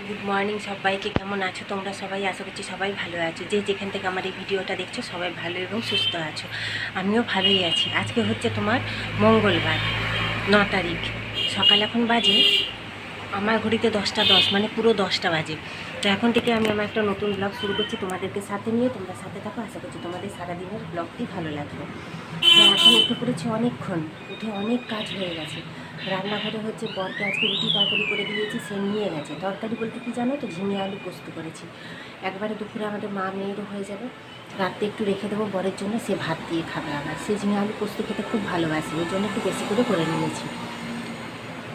Good morning সবাইকে। কেমন আছো তোমরা সবাই? আশা করছি সবাই ভালো আছো। যে যেখান থেকে আমার এই ভিডিওটা দেখছো সবাই ভালো এবং সুস্থ আছো। আমিও ভালোই আছি। আজকে হচ্ছে তোমার মঙ্গলবার 9 তারিখ। সকাল এখন বাজে আমার ঘড়িতে 10টা 10, মানে পুরো 10টা বাজে। তো এখন থেকে আমি আমার একটা নতুন ব্লগ শুরু করছি তোমাদেরকে সাথে নিয়ে। তোমরা সাথে থাকো, আশা করছি তোমাদের সারাদিনের ব্লগটি ভালো লাগবে। তো এখন উঠে পড়েছি অনেকক্ষণ, উঠে অনেক কাজ হয়ে গেছে। রান্নাঘরে হচ্ছে বরকে আজকে রুটি তরকারি করে দিয়েছি, সে নিয়ে গেছে। তরকারি বলতে কি জানো তো, ঝিঙে আলু পোস্ত করেছি। একবারে দুপুরে আমাদের মা মেয়েরও হয়ে যাবে। রাত্রে একটু রেখে দেবো বরের জন্য, সে ভাত দিয়ে খাবে। আবার সে ঝিঙে আলু পোস্ত খেতে খুব ভালোবাসে, ওই জন্য একটু বেশি করে নিয়েছি।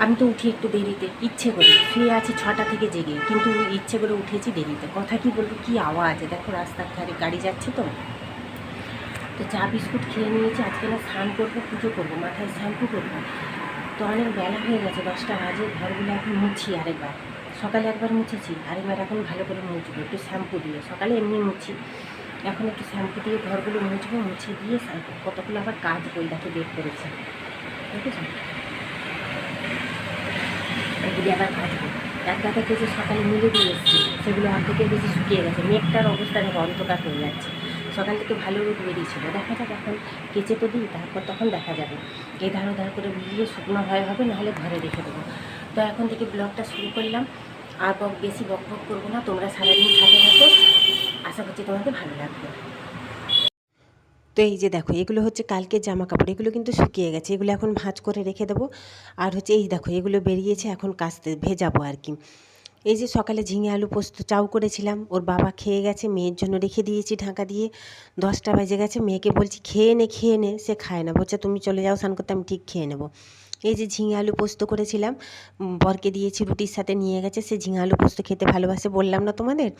আমি তো উঠি একটু দেরিতে, ইচ্ছে করে শুয়ে আছি 6টা থেকে জেগে, কিন্তু ইচ্ছে করে উঠেছি দেরিতে। কথা কি বলবো, কি আওয়াজ দেখো, রাস্তার ধারে গাড়ি যাচ্ছে তো। তো চা বিস্কুট খেয়ে নিয়েছি। আজকে না স্নান করবো, পুজো করবো, মাথায় শ্যাম্পু করবো। তো অনেক বেলা হয়ে গেছে, 10টা বাজে। ঘরগুলো এখন মুছি আরেকবার। সকালে একবার মুছেছি, আরেকবার এখন ভালো করে মুছবো একটু শ্যাম্পু দিয়ে। সকালে এমনি মুছি, এখন একটু শ্যাম্পু দিয়ে ঘরগুলো মুছবো। মুছে দিয়ে কতগুলো আবার কাজ বই দেখে বের করেছে, বুঝেছো? এগুলি আবার কাটবো। এক গাদা কেজি সকালে মিলে দিয়ে এসেছি, সেগুলো অর্ধেকের বেশি শুকিয়ে গেছে। মেঘটার অবস্থা দেখো, অন্ধকার হয়ে যাচ্ছে। সকাল থেকে ভালো রোদ বেরিয়েছিল, দেখা যাক এখন কেচে তো দিই, তারপর তখন দেখা যাবে। এই ধার করে ভিজিয়ে শুকনো হবে, নাহলে ঘরে রেখে দেবো। তো এখন থেকে ব্লগটা শুরু করলাম। আর বেশি বক করবো না, তোমরা সারাদিন সাথে থাকো, আশা করছি তোমাদের ভালো লাগবে। তো এই যে দেখো, এগুলো হচ্ছে কালকের জামা কাপড়, এগুলো কিন্তু শুকিয়ে গেছে। এগুলো এখন ভাঁজ করে রেখে দেবো। আর হচ্ছে এই দেখো, এগুলো বেরিয়েছে, এখন কাচতে ভেজাবো আর কি। এই যে সকালে ঝিঙে আলু পোস্ত চাউ করেছিলাম, ওর বাবা খেয়ে গেছে, মেয়ের জন্য রেখে দিয়েছি ঢাকা দিয়ে। 10টা বেজে গেছে, মেয়েকে বলছি খেয়ে নে, সে খায় না, বলছে তুমি চলে যাও স্নান করতে, আমি ঠিক খেয়ে নেবো। এই যে ঝিঙে আলু পোস্ত করেছিলাম, বরকে দিয়েছি, রুটির সাথে নিয়ে গেছে। সে ঝিঙে আলু পোস্ত খেতে ভালোবাসে, বললাম না তোমাদের।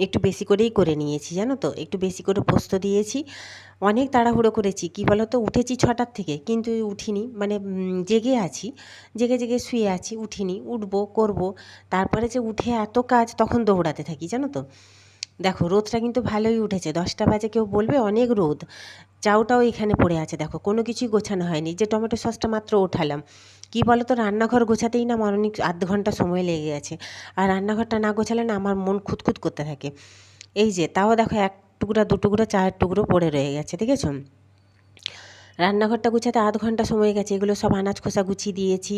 একটু বেশি করেই করে নিয়েছি, জানো তো, একটু বেশি করে পোস্ত দিয়েছি। অনেক তাড়াহুড়ো করেছি, কি বলো তো, উঠেছি 6টার থেকে, কিন্তু উঠিনি, মানে জেগে আছি, জেগে শুয়ে আছি, উঠিনি। উঠবো, করবো, তারপরে যে উঠে এত কাজ, তখন দৌড়াতে থাকি, জানো তো। দেখো রোদটা কিন্তু ভালোই উঠেছে, 10টা বাজে, কেউ বলবে অনেক রোদ। চাউটাও এখানে পড়ে আছে দেখো, কোনো কিছুই গোছানো হয়নি। যে টমেটো সসটা মাত্র ওঠালাম। কি বলো তো, রান্নাঘর গোছাতেই না আমার অনেক আধ ঘন্টা সময় লেগে গেছে। আর রান্নাঘরটা না গোছালে না আমার মন খুঁতখুত করতে থাকে। এই যে তাও দেখো, এক টুকরা দু টুকরো চায়ের টুকরো পড়ে রয়ে গেছে, দেখেছো? রান্নাঘরটা গুছাতে আধ ঘন্টা সময় গেছে। এগুলো সব আনাজ খোসা গুছিয়ে দিয়েছি।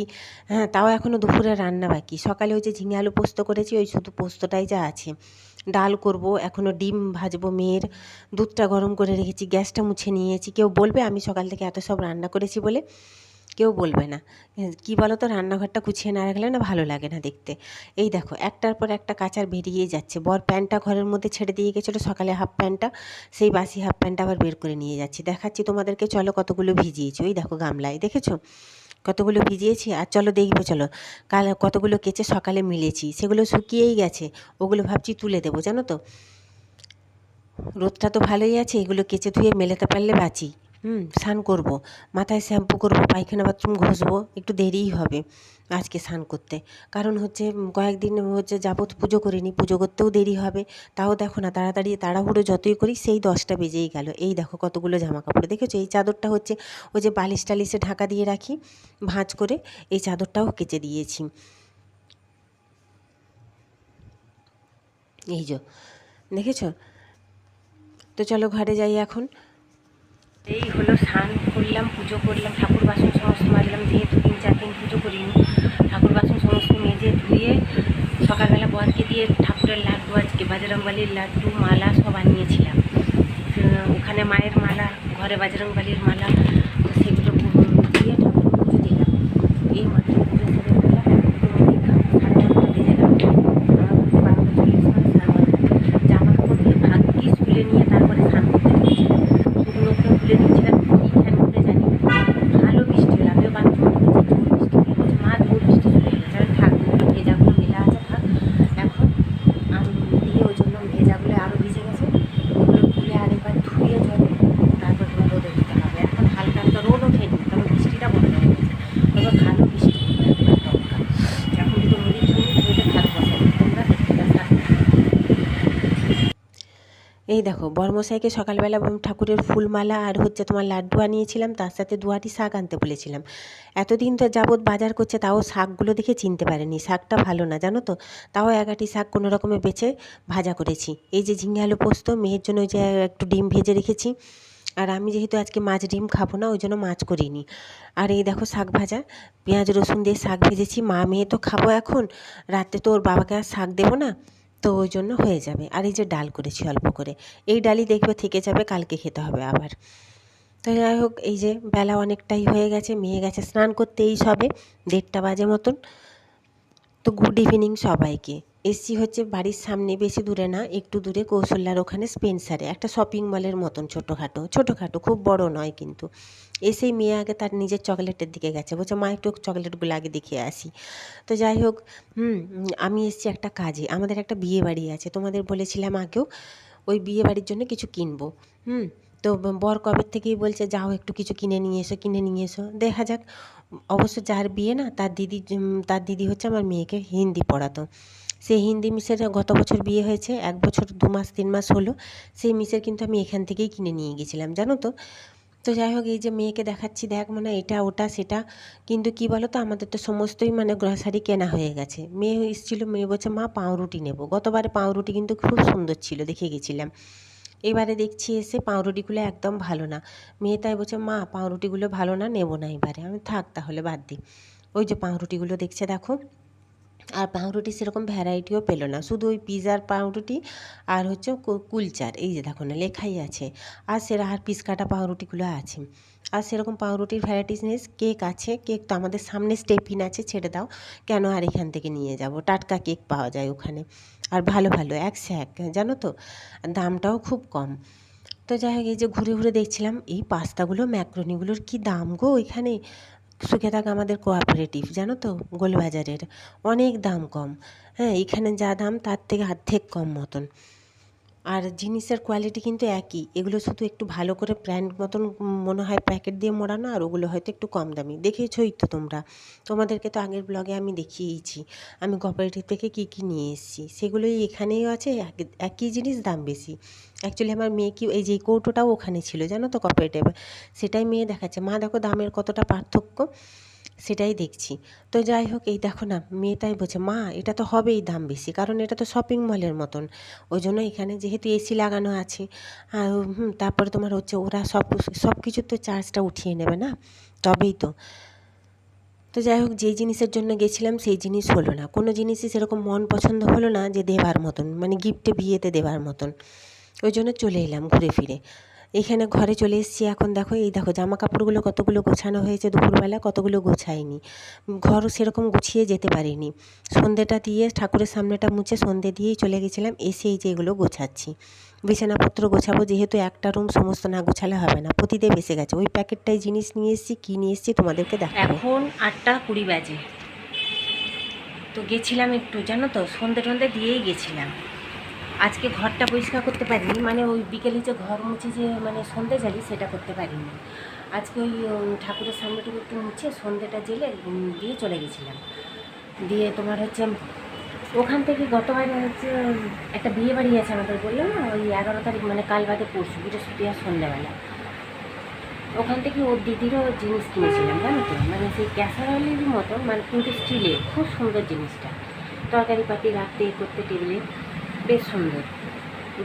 হ্যাঁ, তাও এখনও দুপুরে রান্না বাকি। সকালে ওই যে ঝিঙে আলু পোস্ত করেছি, ওই শুধু পোস্তটাই যা আছে। ডাল করব, এখনও ডিম ভাজবো মেয়ের, দুধটা গরম করে রেখেছি, গ্যাসটা মুছে নিয়েছি। কেউ বলবে আমি সকাল থেকে এত সব রান্না করেছি বলে? কেউ বলবে না। কি বলো তো, রান্নাঘরটা গুছিয়ে না রাখলে না ভালো লাগে না দেখতে। এই দেখো, একটার পর একটা কাচার বেরিয়েই যাচ্ছে। বর প্যান্টটা ঘরের মধ্যে ছেড়ে দিয়ে গেছিলো সকালে, হাফ প্যান্টটা, সেই বাসি হাফ প্যান্টটা আবার বের করে নিয়ে যাচ্ছি। দেখাচ্ছি তোমাদেরকে, চলো কতগুলো ভিজিয়েছি। ওই দেখো গামলায়, দেখেছো কতগুলো ভিজিয়েছি? আর চলো দেখবে, চলো কাল কতগুলো কেচে সকালে মিলেছি, সেগুলো শুকিয়েই গেছে। ওগুলো ভাবছি তুলে দেবো, জানো তো। রোদটা তো ভালোই আছে, এগুলো কেচে ধুয়ে মেলাতে পারলে বাঁচি। স্নান করব, মাথায় শ্যাম্পু করব, পায়খানা বাথরুম ঘষবো, একটু দেরিই হবে আজকে স্নান করতে। কারণ হচ্ছে কয়েকদিন হচ্ছে যাবত পুজো করিনি, পুজো করতেও দেরি হবে। তাও দেখো না, তাড়াতাড়ি তাড়াহুড়ো যতই করি, সেই 10টা বেজেই গেল। এই দেখো কতগুলো জামা কাপড়, দেখেছো? এই চাদরটা হচ্ছে ওই যে বালিশ টালিশে ঢাকা দিয়ে রাখি ভাঁজ করে, এই চাদরটাও কেচে দিয়েছি। এই যে দেখেছো? তো চলো ঘরে যাই এখন। এই হলো, স্নান করলাম, পুজো করলাম, ঠাকুর বাসন সমস্ত মাজলাম, যেহেতু 3-4 দিন পুজো করিনি। ঠাকুর বাসন সমস্ত মেজে ধুয়ে সকালবেলা বরকে দিয়ে ঠাকুরের লাড্ডু, আজকে বজরংবলীর লাড্ডু মালা সব আনিয়েছিলাম। ওখানে মায়ের মালা, ঘরে বজরংবলীর মালা, তো সেগুলো দিয়ে ঠাকুর পুজো দিলাম। এই মাত্র পুজো সেরে ফেললাম, সাড়ে 9টা বেজে গেল। আমার 12:40 জামা কাপড় দিয়ে ভাগ্যি স্কুলে নিয়ে তারপরে স্নান করতে গিয়েছিলাম। শুকনো খুলে দিচ্ছিলাম, কী ফ্যান করে জানি, ভালো বৃষ্টি হলো। আমিও বাথরুম ঢুকেছি, জোর বৃষ্টি হয়ে গেছে, মা জোর বৃষ্টি চলে গেছে। আর থাক, ওগুলো ভেজাগুলো মেলা আছে, থাক। এখন আমি দিয়ে ওই জন্য ভেজাগুলো আরও ভিজে গেছে, ওগুলো তুলে আরেকবার ধুয়ে জলে, তারপর তোমার রোদে দিতে হবে। এখন হালকা এই দেখো বর্মশাইকে সকালবেলা ঠাকুরের ফুলমালা আর হচ্ছে তোমার লাড্ডু আনিয়েছিলাম, তার সাথে 2 আটি শাক আনতে বলেছিলাম। এতদিন তো যাবৎ বাজার করছে, তাও শাকগুলো দেখে চিনতে পারেনি, শাকটা ভালো না জানো তো। তাও 1 আটি শাক কোনো রকমে বেছে ভাজা করেছি। এই যে ঝিঙে আলু পোস্ত, মেয়ের জন্য ওই যে একটু ডিম ভেজে রেখেছি। আর আমি যেহেতু আজকে মাছ ডিম খাবো না, ওই জন্য মাছ করিনি। আর এই দেখো শাক ভাজা, পেঁয়াজ রসুন দিয়ে শাক ভেজেছি। মা মেয়ে তো খাবো এখন, রাতে তো ওর বাবাকে আর শাক দেবো না, তো ওই জন্য হয়ে যাবে। আর এই যে ডাল করেছি অল্প করে, এই ডালই দেখবে থেকে যাবে, কালকে খেতে হবে আবার। তো যাই হোক, এই যে বেলা অনেকটাই হয়ে গেছে, মেয়ে গেছে স্নান করতে এই সবে 1:30 বাজে মতন। তো গুড ইভিনিং সবাইকে। এসছি হচ্ছে বাড়ির সামনে, বেশি দূরে না, একটু দূরে কৌশল্যার ওখানে স্পেন্সারে, একটা শপিং মলের মতন ছোটোখাটো ছোটোখাটো, খুব বড় নয় কিন্তু। এসেই মেয়ে আগে তার নিজের চকলেটের দিকে গেছে, বলছে মা একটু চকলেটগুলো আগে দেখিয়ে আসি। তো যাই হোক, আমি এসছি একটা কাজে, আমাদের একটা বিয়ে বাড়ি আছে, তোমাদের বলেছিলাম আগেও, ওই বিয়ে বাড়ির জন্য কিছু কিনবো। তো বর কবের থেকেই বলছে যাও একটু কিছু কিনে নিয়ে এসো, কিনে নিয়ে এসো, দেখা যাক। অবশ্য যার বিয়ে না, তার দিদি হচ্ছে আমার মেয়েকে হিন্দি পড়াতো। সেই হিন্দি মিসের গত বছর বিয়ে হয়েছে, 1 বছর 2 মাস 3 মাস হলো। সেই মিসের কিন্তু আমি এখান থেকেই কিনে নিয়ে গেছিলাম জানো তো। তো যাই হোক, এই যে মেয়েকে দেখাচ্ছি, দেখ মানে এটা ওটা সেটা, কিন্তু কি বলো তো, আমাদের তো সমস্তই মানে গ্রসারি কেনা হয়ে গেছে। মেয়ে এসেছিলো, মেয়ে বলছে মা পাউরুটি নেবো। গতবারে পাউরুটি কিন্তু খুব সুন্দর ছিল, দেখে গেছিলাম। এবারে দেখছি এসে পাউরুটিগুলো একদম ভালো না। মেয়ে তাই বলছে মা পাউরুটিগুলো ভালো না, নেবো না এবারে। আমি থাক তাহলে বাদ দিই। ওই যে পাউরুটিগুলো দেখছে দেখো, আর পাউরুটি সেরকম ভ্যারাইটিও পেলো না, শুধু ওই পিৎজার পাউরুটি আর হচ্ছে কুলচার, এই যে দেখো না লেখাই আছে। আর আর পিস কাটা পাউরুটিগুলো আছে। আর সেরকম পাউরুটির ভ্যারাইটিস নেই। কেক আছে, কেক তো আমাদের সামনে স্টেপিন আছে, ছেড়ে দাও, কেন আর এখান থেকে নিয়ে যাব, টাটকা কেক পাওয়া যায় ওখানে, আর ভালো ভালো এক সে এক জানো তো, দামটাও খুব কম। তো যাই হোক, এই যে ঘুরে ঘুরে দেখছিলাম এই পাস্তাগুলো ম্যাক্রোনিগুলোর কি দাম গো এখানে। সুখে থাকা আমাদের কোঅপারেটিভ জানো তো, গোলবাজারের, অনেক দাম কম। হ্যাঁ, এখানে যা দাম তার থেকে অর্ধেক কম মতন। আর জিনিসের কোয়ালিটি কিন্তু একই, এগুলো শুধু একটু ভালো করে ব্র্যান্ড মতন মনে হয় প্যাকেট দিয়ে মোড়ানো, আর ওগুলো হয়তো একটু কম দামি। দেখেছই তো তোমরা, তোমাদেরকে তো আগের ব্লগে আমি দেখিয়েছি আমি কোঅপারেটিভ থেকে কী কী নিয়ে এসেছি, সেগুলোই এখানেও আছে, একই জিনিস দাম বেশি। অ্যাকচুয়ালি আমার মেয়ে কি, এই যে এই কৌটোটাও ওখানে ছিল জানো তো কোঅপারেটিভ, সেটাই মেয়ে দেখাচ্ছে মা দেখো দামের কতটা পার্থক্য, সেটাই দেখছি। তো যাই হোক, এই দেখো না মেয়েটাই বলছে মা এটা তো হবেই দাম বেশি, কারণ এটা তো শপিং মলের মতন, ওই জন্য এখানে যেহেতু এসি লাগানো আছে। আর তারপরে তোমার হচ্ছে ওরা সব কিছুর তো চার্জটা উঠিয়ে নেবে না, তবেই তো। তো যাই হোক, যেই জিনিসের জন্য গেছিলাম সেই জিনিস হলো না, কোনো জিনিসই সেরকম মন পছন্দ হলো না যে দেবার মতন, মানে গিফটে বিয়েতে দেবার মতন। ওই জন্য চলে এলাম ঘুরে ফিরে। এখানে ঘরে চলে এসেছি এখন, দেখো এই দেখো জামা কাপড়গুলো কতগুলো গোছানো হয়েছে দুপুরবেলা, কতগুলো গোছাইনি। ঘরও সেরকম গুছিয়ে যেতে পারিনি। সন্ধেটা দিয়ে ঠাকুরের সামনেটা মুছে সন্ধে দিয়েই চলে গেছিলাম, এসে এই যে এগুলো গোছাচ্ছি। বিছানাপত্র গোছাবো, যেহেতু একটা রুম সমস্ত না গোছালে হবে না, প্রতিদেব এসে গেছে। ওই প্যাকেটটাই জিনিস নিয়ে এসেছি, কী নিয়ে এসেছি তোমাদেরকে দেখাবো। এখন 8টা 20 বাজে। তো গেছিলাম একটু জানো তো, সন্ধে টন্ধে দিয়েই গেছিলাম। আজকে ঘরটা পরিষ্কার করতে পারিনি, মানে ওই বিকেলে যে ঘর মুছে যে মানে সন্ধে জ্বালি সেটা করতে পারিনি। আজকে ওই ঠাকুরের সামনেটুকু একটু মুছে সন্ধেটা জেলে দিয়ে চলে গেছিলাম। দিয়ে তোমার হচ্ছে ওখান থেকে গতবার হচ্ছে একটা বিয়ে বাড়ি আছে আমাদের, বললাম না ওই 11 তারিখ, মানে কাল বাদে পরশু বৃহস্পতিবার সন্ধ্যাবেলা। ওখান থেকে ওর দিদিরও জিনিস কিনেছিলাম জানো তো, মানে সেই ক্যাসারোলের মতো, মানে কিন্তু স্টিলের, খুব সুন্দর জিনিসটা, তরকারি পাতি রাখতে করতে টেবিলে বেশ সুন্দর,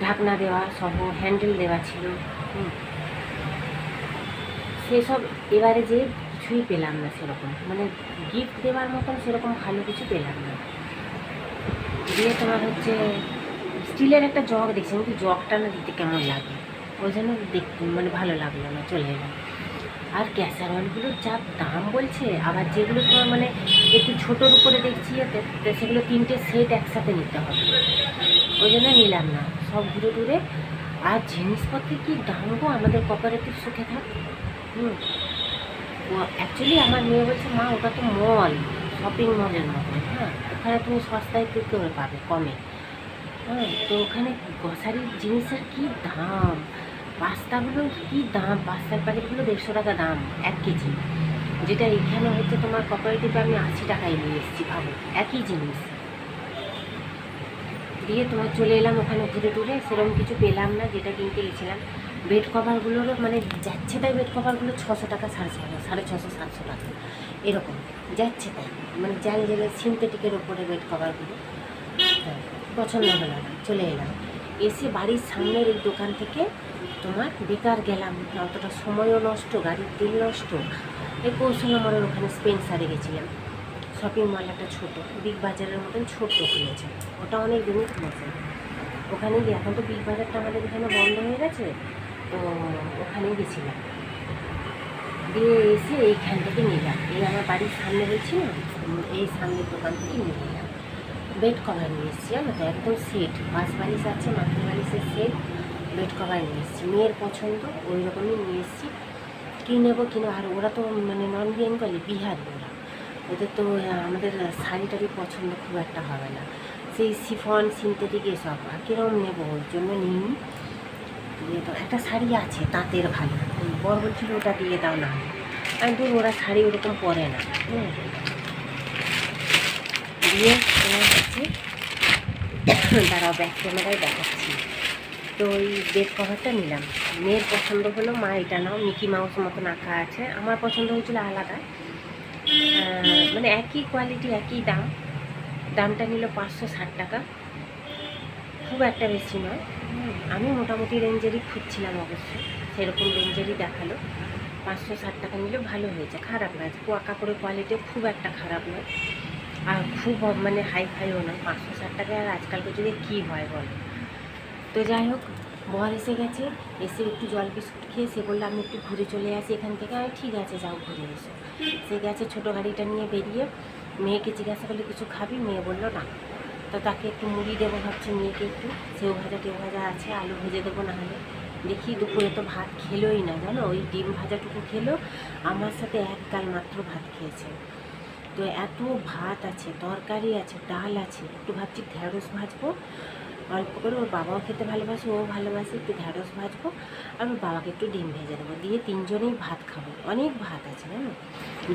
ঢাকনা দেওয়া সহ, হ্যান্ডেল দেওয়া ছিল। সেসব এবারে যে কিছুই পেলাম না সেরকম, মানে গিফট দেওয়ার মতন সেরকম ভালো কিছু পেলাম না। দিয়ে তোমার হচ্ছে স্টিলের একটা জগ দেখছি, কিন্তু জগটা না দিতে কেমন লাগে, ওই জন্য দেখতে মানে ভালো লাগলো না, চলে এলাম। আর ক্যাসারোলগুলোর যা দাম বলছে, আবার যেগুলো তোমার মানে একটু ছোটোর উপরে দেখছি সেগুলো 3টে সেট একসাথে নিতে হবে, ওই জন্য নিলাম না, সব ঘুরে ঘুরে। আর জিনিসপত্রের কী দাম গো আমাদের কোঅপারেটিভ সুখে থাক। অ্যাকচুয়ালি আমার মেয়ে বলছে মা ওটা তো মল, শপিং মলের মতো, হ্যাঁ ওখানে তুমি সস্তায় কী করে পাবে কমে। হ্যাঁ, তো ওখানে গ্রসারির জিনিসের কী দাম, পাস্তাগুলোর কী দাম, পাস্তার প্যাকেটগুলো 150 টাকা দাম 1 কেজি, যেটা এখানে হচ্ছে তোমার কোঅপারেটিভে আমি 80 টাকায় নিয়ে এসেছি, ভাবো একই জিনিস। দিয়ে তোমার চলে এলাম ওখানে ঘুরে টুরে, সেরকম কিছু পেলাম না যেটা কিনতে গেছিলাম। বেড কভারগুলোরও মানে যাচ্ছে তাই বেড কভারগুলো 600 টাকা, 650, 700 টাকা এরকম যাচ্ছে তাই, মানে জাল জেলে সিনথেটিকের ওপরে বেড কভারগুলো। হ্যাঁ, পছন্দ হলো না, চলে এলাম। এসে বাড়ির সামনের এই দোকান থেকে তোমার বেকার গেলাম, অতটা সময়ও নষ্ট, গাড়ির তেল নষ্ট। এই কৌশল মোড়ের ওখানে স্পেন্সারে গেছিলাম, শপিং মল একটা ছোটো, বিগ বাজারের মতন ছোট্ট খুলেছে, ওটা অনেক দিনই খুলেছে। ওখানে গিয়ে, এখন তো বিগ বাজারটা আমাদের এখানে বন্ধ হয়ে গেছে, তো ওখানেই গেছিলাম। দিয়ে এসে এইখান থেকে নিলাম, এই আমার বাড়ির সামনে বলছি না, এই সামনের দোকান থেকে নিয়ে নিলাম। বেড কভার নিয়ে এসেছি জানো তো, একদম সেট, বাস বালিশ আছে, মাথার বালিশের সেট, বেড কভার নিয়ে এসেছি। মেয়ের পছন্দ ওই রকমই নিয়ে এসেছি। কী নেবো কিনে, আর ওরা তো মানে নন বেঙ্গলি, বিহারি ওরা, ওদের তো আমাদের শাড়ি টাড়ি পছন্দ খুব একটা হবে না, সেই শিফন সিনথেটিক এসব, আর কীরকম নেবো ওর জন্য নিই। দিয়ে তো একটা শাড়ি আছে তাঁতের ভালো, বর বলছিল ওটা দিয়ে দাও না, আমি তো ওরা শাড়ি ওরকম পরে না। দিয়ে তোমার হচ্ছে দাঁড়াও ব্যাক ক্যামেরায় দেখাচ্ছি। তো ওই বেড কভারটা নিলাম, মেয়ের পছন্দ হলো মা এটা নাও, মিকি মাউস মতন আঁকা আছে, আমার পছন্দ হয়েছিল আলাদা, মানে একই কোয়ালিটি একই দাম, দামটা নিল 560 টাকা, খুব একটা বেশি নয়। আমি মোটামুটি রেঞ্জেরই খুঁজছিলাম, অবশ্যই সেরকম রেঞ্জেরই দেখালো। 560 টাকা নিলে ভালো হয়েছে, খারাপ নয়, আঁকা করে কোয়ালিটিও খুব একটা খারাপ নয়, আর খুব মানে হাই ফাইও নয়। 560 টাকায় আর আজকালকে যুগে কী হয় বলো। তো যাই হোক, বর এসে গেছে, এসে একটু জল বিস্কুট খেয়ে সে বললো আমি একটু ঘুরে চলে আসি এখান থেকে। আমি ঠিক আছে যাও ঘুরে এসো। সে গেছে ছোটো গাড়িটা নিয়ে বেরিয়ে, মেয়েকে জিজ্ঞাসা করলে কিছু খাবি, মেয়ে বললো না, তো তাকে একটু মুড়ি দেবো ভাবছি মেয়েকে, একটু সেও ভাজা টেউ ভাজা আছে, আলু ভেজে দেবো, না হলে দেখি দুপুরে তো ভাত খেলোই না জানো, ওই ডিম ভাজাটুকু খেলো, আমার সাথে এক গাল মাত্র ভাত খেয়েছে। তো এত ভাত আছে, তরকারি আছে, ডাল আছে, একটু ভাবছি ঢ্যাঁড়স ভাজবো অল্প করে, ওর বাবাও খেতে ভালোবাসে, ও ভালোবাসে, একটু ঢ্যাঁড়স ভাজবো, আর ওর বাবাকে একটু ডিম ভেজে দেবো, দিয়ে তিনজনেই ভাত খাবো। অনেক ভাত আছে জানো,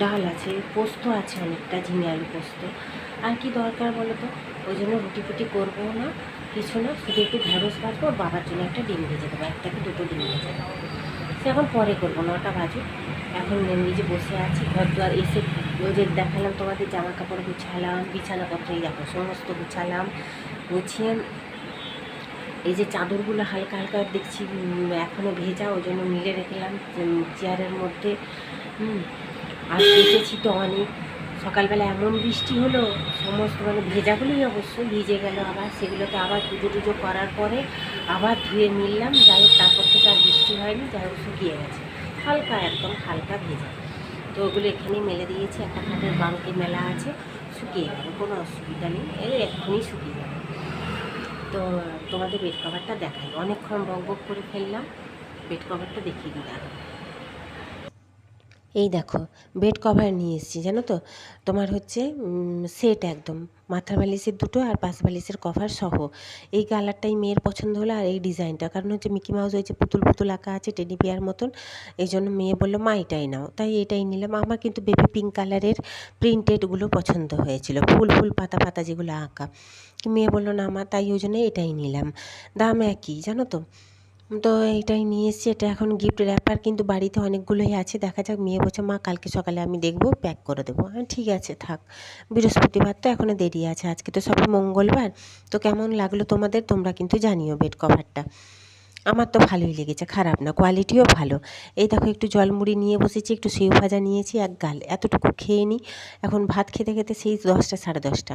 ডাল আছে, পোস্ত আছে অনেকটা, ঝিঙে আলু পোস্ত, আর কি দরকার বলো তো। ওই জন্য রুটি ফুটি করবো না, কিছু না, শুধু একটু ঢ্যাঁড়স ভাজবো, ওর বাবার জন্য একটা ডিম ভেজে দেবো, একটা কি দুটো ডিম ভেজে দেবো, সে এখন পরে করবো, 9টা বাজুক। এখন নিজে বসে আছি, ঘর দুয়ার এসে ওই যে দেখালাম তোমাদের, জামা কাপড় গুছালাম, বিছানাপত্রই দেখো সমস্ত গুছালাম, গুছিয়ে এই যে চাদরগুলো হালকা হালকা দেখছি এখনও ভেজা, ওই জন্য মিলে রেখেলাম চেয়ারের মধ্যে। আর কেচেছি তো অনেক, সকালবেলা এমন বৃষ্টি হলো, সমস্ত মানে ভেজাগুলোই অবশ্য ভিজে গেল, আবার সেগুলোকে আবার পুজো টুজো করার পরে আবার ধুয়ে নিলাম। যাই হোক, তারপর থেকে আর বৃষ্টি হয়নি, যাই হোক শুকিয়ে গেছে, হালকা একদম হালকা ভেজা। তো ওগুলো এখানেই মেলে দিয়েছি, একটা খাটের বাঁকে মেলা আছে, শুকিয়ে গেল, কোনো অসুবিধা নেই, এক্ষুনি শুকিয়ে যাবে। তো তোমাদের বেড কভারটা দেখাই, অনেকক্ষণ বক বক করে ফেললাম, বেড কভারটা দেখিয়ে দিই। দাঁড়ো, এই দেখো বেড কভার নিয়ে এসেছি জানো তো, তোমার হচ্ছে সেট একদম, মাথার বালিশের দুটো আর পাশ বালিশের কভার সহ। এই কালারটাই মেয়ের পছন্দ হলো, আর এই ডিজাইনটা, কারণ হচ্ছে মিকি মাউস হয়েছে পুতুল পুতুল আঁকা আছে, টেডি বিয়ার মতন, এই জন্য মেয়ে বললো মা এটাই নাও, তাই এটাই নিলাম। আমার কিন্তু বেবি পিঙ্ক কালারের প্রিন্টেডগুলো পছন্দ হয়েছিল, ফুল ফুল পাতা পাতা যেগুলো আঁকা, মেয়ে বললো না আমার, তাই ওই জন্য এটাই নিলাম, দাম একই জানো তো। তো এইটাই নিয়ে এসেছি, এটা এখন গিফট র্যাপার, কিন্তু বাড়িতে অনেকগুলোই আছে, দেখা যাক। মেয়ে বলছে মা কালকে সকালে আমি দেখবো, প্যাক করে দেবো। হ্যাঁ ঠিক আছে থাক, বৃহস্পতিবার তো এখনও দেরি আছে, আজকে তো সবে মঙ্গলবার। তো কেমন লাগলো তোমাদের, তোমরা কিন্তু জানিও বেড কভারটা। আমার তো ভালোই লেগেছে, খারাপ না, কোয়ালিটিও ভালো। এই দেখো একটু জল মুড়ি নিয়ে বসেছি, একটু সেউ ভাজা নিয়েছি, এক গাল, এতটুকু খেয়ে নিই। এখন ভাত খেতে খেতে সেই 10টা 10:30,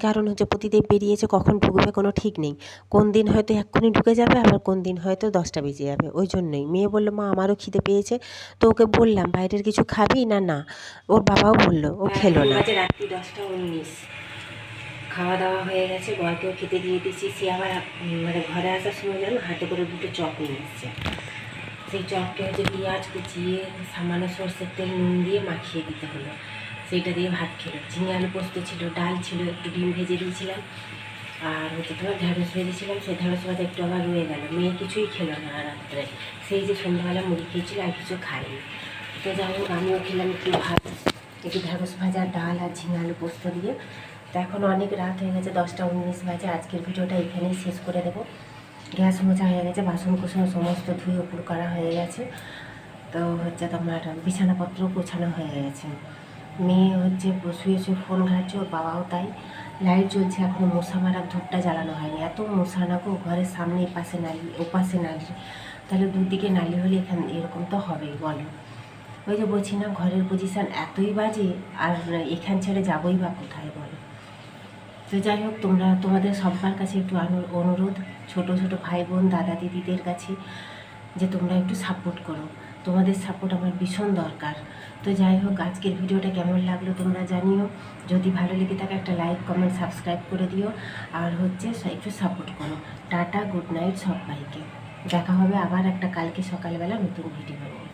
কারণ হচ্ছে প্রতিদেব বেরিয়েছে, কখন ঢুকবে কোনো ঠিক নেই, কোন দিন হয়তো এক্ষুনি ঢুকে যাবে, আবার কোন দিন হয়তো 10টা বেজে যাবে। ওই জন্যই মেয়ে বললো মা আমারও খিদে পেয়েছে, তো ওকে বললাম বাইরের কিছু খাবি না, না ওর বাবাও বললো, ও খেলো না। রাত্রি 10টা 19, খাওয়া দাওয়া হয়ে গেছে, বরকেও খেতে দিয়ে দিয়েছি। সে আবার মানে ঘরে আসার সময় যেন হাতে করে দুটো চপ নিয়ে এসছে, সেই চপকে হচ্ছে পেঁয়াজ কুচিয়ে সামান্য সর্ষের তেল নুন দিয়ে মাখিয়ে দিতে হলো, সেইটা দিয়ে ভাত খেলো। ঝিঙে আলু পোস্ত ছিল, ডাল ছিল, একটু ডিম ভেজে দিয়েছিলাম, আর হচ্ছে তোমার ঢ্যাঁড়স ভেজেছিলাম, সেই ঢ্যাঁড়স ভাজা একটু আবার রয়ে গেল। মেয়ে কিছুই খেলো না রাত্রে, সেই যে সন্ধ্যাবেলা মুড়ি খেয়েছিল, আর কিছু খাইনি। তো যাই হোক, আমিও খেলাম একটু ভাত, একটু ঢ্যাঁড়স ভাজা, ডাল আর ঝিঙে আলু পোস্ত দিয়ে, তো এখন অনেক রাত হয়ে গেছে, 10টা 19 বাজে। আজকের ভিডিওটা এখানেই শেষ করে দেবো। গ্যাস মোছা হয়ে গেছে, বাসন কুসন সমস্ত ধুয়ে উপর করা হয়ে গেছে। তো হচ্ছে তোমার বিছানাপত্র গোছানো হয়ে গেছে। মেয়ে হচ্ছে শুয়ে শুয়ে ফোন ঘাটছে, ওর বাবাও তাই। লাইট জ্বলছে, এখনও মশা মারার ধূপটা জ্বালানো হয়নি। এত মশা না গো, ঘরের সামনে এপাশে নালি ওপাশে নালি, তাহলে দুদিকে নালি হলে এখানে এরকম তো হবেই বলো। ওই যে বলছি না, ঘরের পজিশান এতই বাজে, আর এখান ছেড়ে যাবোই বা কোথায় বলো। তো যাই হোক, তোমাদের সবার কাছে একটু অনুরোধ, ছোট ছোট ভাই বোন দাদা দিদিদের কাছে, যে তোমরা একটু সাপোর্ট করো। তোমাদের সাপোর্ট আমার ভীষণ দরকার। তো যাই হোক, আজকের ভিডিওটা কেমন লাগলো তোমরা জানিও। যদি ভালো লেগে থাকে একটা লাইক কমেন্ট সাবস্ক্রাইব করে দিও, আর হচ্ছে একটু সাপোর্ট করো। টাটা, গুড নাইট সবাইকে। দেখা হবে আবার একটা কালকে সকালবেলা নতুন ভিডিও নিয়ে।